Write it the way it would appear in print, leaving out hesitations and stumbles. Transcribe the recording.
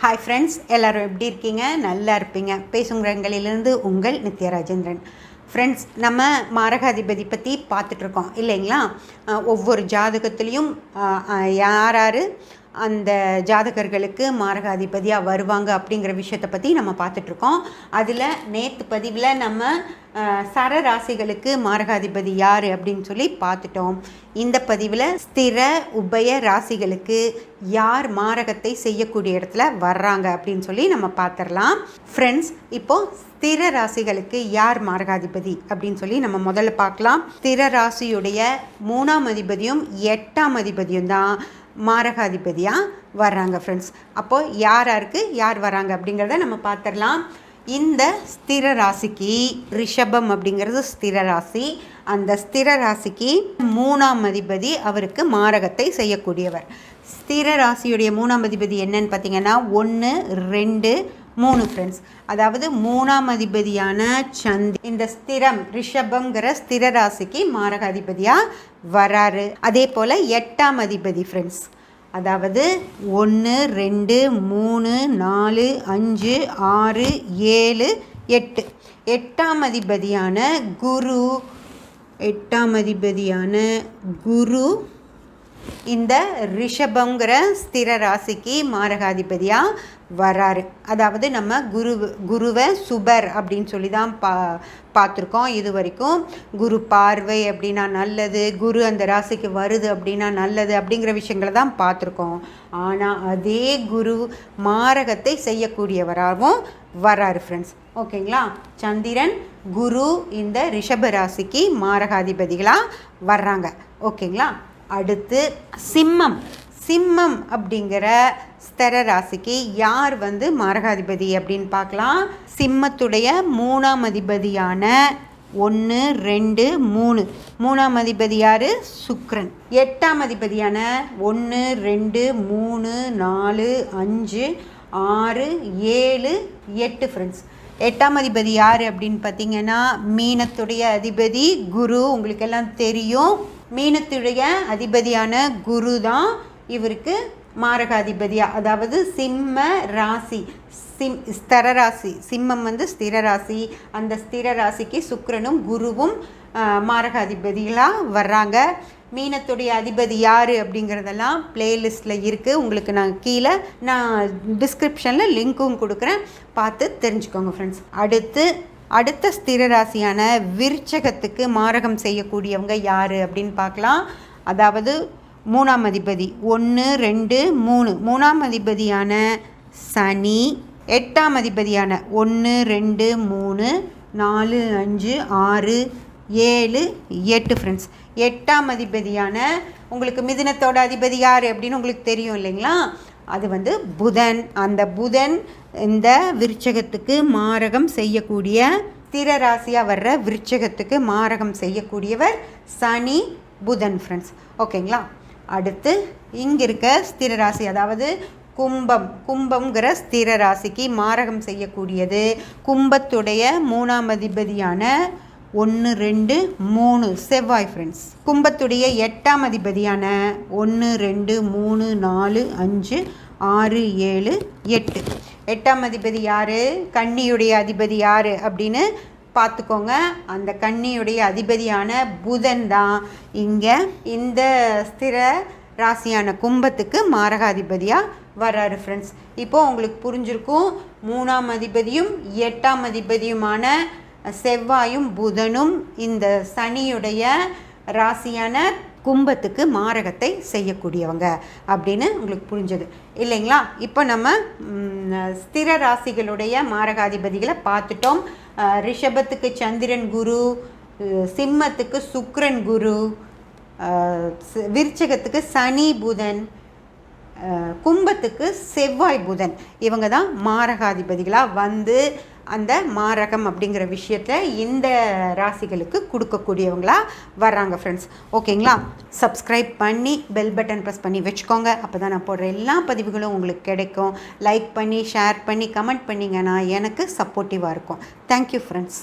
Hi friends, எல்லோரும் எப்படி இருக்கீங்க? நல்லா இருப்பீங்க. பேசுங்கிறங்களிலிருந்து உங்கள் நித்யா ராஜேந்திரன். ஃப்ரெண்ட்ஸ், நம்ம மாரகாதிபதி பற்றி பார்த்துட்ருக்கோம் இல்லைங்களா? ஒவ்வொரு ஜாதகத்துலேயும் யார் யார் அந்த ஜாதகர்களுக்கு மாரகாதிபதியாக வருவாங்க அப்படிங்கிற விஷயத்தை பற்றி நம்ம பார்த்துட்ருக்கோம். அதில் நேற்று பதிவில் நம்ம சரராசிகளுக்கு மாரகாதிபதி யார் அப்படின்னு சொல்லி பார்த்துட்டோம். இந்த பதிவில் ஸ்திர உபய ராசிகளுக்கு யார் மாரகத்தை செய்யக்கூடிய இடத்துல வர்றாங்க அப்படின்னு சொல்லி நம்ம பார்த்துடலாம். ஃப்ரெண்ட்ஸ், இப்போது ஸ்திர ராசிகளுக்கு யார் மாரகாதிபதி அப்படின்னு சொல்லி நம்ம முதல்ல பார்க்கலாம். ஸ்திர ராசியுடைய 3ஆம் அதிபதியும் 8ஆம் அதிபதியும் தான் மாரகாதிபதியாக வர்றாங்க ஃப்ரெண்ட்ஸ். அப்போது யாருக்கு யார் வராங்க அப்படிங்கிறத நம்ம பார்த்துடலாம். இந்த ஸ்திர ராசிக்கு ரிஷபம் அப்படிங்கிறது ஸ்திர ராசி. அந்த ஸ்திர ராசிக்கு 3ஆம் அதிபதி அவருக்கு மாரகத்தை செய்யக்கூடியவர். ஸ்திர ராசியுடைய 3ஆம் அதிபதி என்னன்னு பார்த்தீங்கன்னா 1, 2, 3 ஃப்ரெண்ட்ஸ். அதாவது 3ஆம் அதிபதியான சந்தி இந்த ஸ்திரம் ரிஷபம்ங்கிற ஸ்திர ராசிக்கு மாரகாதிபதியாக வராரு. அதே போல் 8ஆம் அதிபதி ஃப்ரெண்ட்ஸ், அதாவது 1, 2, 3, 4, 5, 6, 7, 8 8ஆம் அதிபதியான குரு இந்த ரிஷபங்கிற ஸ்திர ராசிக்கு மாரகாதிபதியாக வராரு. அதாவது நம்ம குருவை சுபர் அப்படின்னு சொல்லி தான் பார்த்துருக்கோம் இது வரைக்கும். குரு பார்வை அப்படின்னா நல்லது, குரு அந்த ராசிக்கு வருது அப்படின்னா நல்லது அப்படிங்கிற விஷயங்களை தான் பார்த்துருக்கோம். ஆனால் அதே குரு மாரகத்தை செய்யக்கூடியவராகவும் வராரு ஃப்ரெண்ட்ஸ். ஓகேங்களா? சந்திரன் குரு இந்த ரிஷப ராசிக்கு மாரகாதிபதிகளாக வர்றாங்க. ஓகேங்களா? அடுத்து சிம்மம் அப்படிங்கிற ஸ்திர ராசிக்கு யார் மாரகாதிபதி அப்படின்னு பார்க்கலாம். சிம்மத்துடைய 3ஆம் அதிபதியான 1, 2, 3 3ஆம் அதிபதி யார்? சுக்கிரன். 8ஆம் அதிபதியான 1, 2, 3, 4, 5, 6, 7, 8 ஃப்ரெண்ட்ஸ். 8ஆம் அதிபதி யார் அப்படின்னு பார்த்தீங்கன்னா மீனத்துடைய அதிபதி குரு. உங்களுக்கு எல்லாம் தெரியும், மீனத்துடைய அதிபதியான குரு தான் இவருக்கு மாரகாதிபதியாக, அதாவது சிம்ம ராசி ஸ்திர ராசி. சிம்மம் ஸ்திர ராசி. அந்த ஸ்திர ராசிக்கு சுக்கிரனும் குருவும் மாரகாதிபதிகளாக வர்றாங்க. மீனத்துடைய அதிபதி யார் அப்படிங்கிறதெல்லாம் பிளேலிஸ்ட்டில் இருக்குது. உங்களுக்கு நான் கீழே டிஸ்கிரிப்ஷனில் லிங்க்கும் கொடுக்குறேன், பார்த்து தெரிஞ்சுக்கோங்க ஃப்ரெண்ட்ஸ். அடுத்த ஸ்திர ராசியான விருச்சகத்துக்கு மாரகம் செய்யக்கூடியவங்க யார் அப்படின்னு பார்க்கலாம். அதாவது 3ஆம் அதிபதி 1, 2, 3 3ஆம் அதிபதியான சனி. 8ஆம் அதிபதியான 1, 2, 3, 4, 5, 6, 7, 8 ஃப்ரெண்ட்ஸ். 8ஆம் அதிபதியான உங்களுக்கு மிதுனத்தோட அதிபதி யார் அப்படின்னு உங்களுக்கு தெரியும் இல்லைங்களா? அது புதன். அந்த புதன் இந்த விருச்சகத்துக்கு மாரகம் செய்யக்கூடிய ஸ்திர ராசியாக வர்ற விருச்சகத்துக்கு மாரகம் செய்யக்கூடியவர் சனி புதன் ஃப்ரெண்ட்ஸ். ஓகேங்களா? அடுத்து இங்கே இருக்க ஸ்திர ராசி, அதாவது கும்பம்ங்கிற ஸ்திர ராசிக்கு மாரகம் செய்யக்கூடியது கும்பத்துடைய 3ஆம் அதிபதியான 1, 2, 3 செவ்வாய் ஃப்ரெண்ட்ஸ். கும்பத்துடைய 8ஆம் அதிபதியான 1, 2, 3, 4, 5, 6, 7, 8 8ஆம் அதிபதி யார்? கன்னியுடைய அதிபதி யார் அப்படின்னு பார்த்துக்கோங்க. அந்த கன்னியுடைய அதிபதியான புதன் தான் இங்கே இந்த ஸ்திர ராசியான கும்பத்துக்கு மாரகாதிபதியாக வர்றாரு ஃப்ரெண்ட்ஸ். இப்போது உங்களுக்கு புரிஞ்சிருக்கும், 3ஆம் அதிபதியும் 8ஆம் அதிபதியுமான செவ்வாயும் புதனும் இந்த சனியுடைய ராசியான கும்பத்துக்கு மாரகத்தை செய்யக்கூடியவங்க அப்படின்னு உங்களுக்கு புரிஞ்சது இல்லைங்களா? இப்போ நம்ம ஸ்திர ராசிகளுடைய மாரகாதிபதிகளை பார்த்துட்டோம். ரிஷபத்துக்கு சந்திரன் குரு, சிம்மத்துக்கு சுக்கிரன் குரு, விருச்சகத்துக்கு சனி புதன், கும்பத்துக்கு செவ்வாய் புதன். இவங்க தான் மாரகாதிபதிகளாக அந்த மாரகம் அப்படிங்கிற விஷயத்தை இந்த ராசிகளுக்கு கொடுக்கக்கூடியவங்களாக வர்றாங்க ஃப்ரெண்ட்ஸ். ஓகேங்களா? சப்ஸ்கிரைப் பண்ணி பெல் பட்டன் ப்ரெஸ் பண்ணி வச்சுக்கோங்க. அப்போ தான் நான் போடுற எல்லா பதிவுகளும் உங்களுக்கு கிடைக்கும். லைக் பண்ணி ஷேர் பண்ணி கமெண்ட் பண்ணிங்கன்னா எனக்கு சப்போர்ட்டிவாக இருக்கும். Thank you friends.